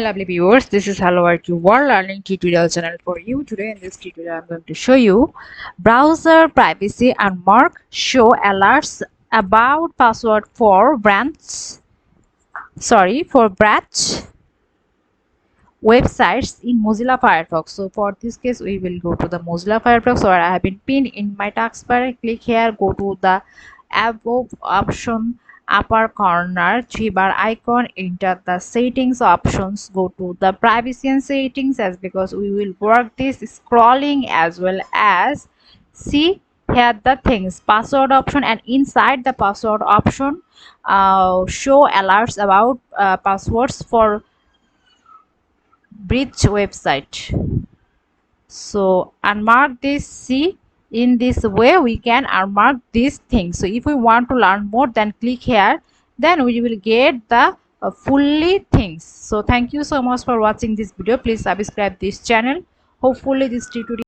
lovely viewers, this is Hello IT World Learning tutorial channel for you. Today in this tutorial I'm going to show you browser privacy unmark show alerts about password for branch websites in Mozilla Firefox. So for this case we will go to the Mozilla Firefox, or I have been pinned in my taskbar. Click here, go to the above option upper corner 3-bar icon, enter the settings options, go to the privacy and settings, as because we will work this scrolling as well as see here the things password option, and inside the password option show alerts about passwords for breach website. So unmark this. See, in this way we can unmark these things. So if we want to learn more, then click here, then we will get the fully things. So thank you so much for watching this video. Please subscribe this channel. Hopefully this tutorial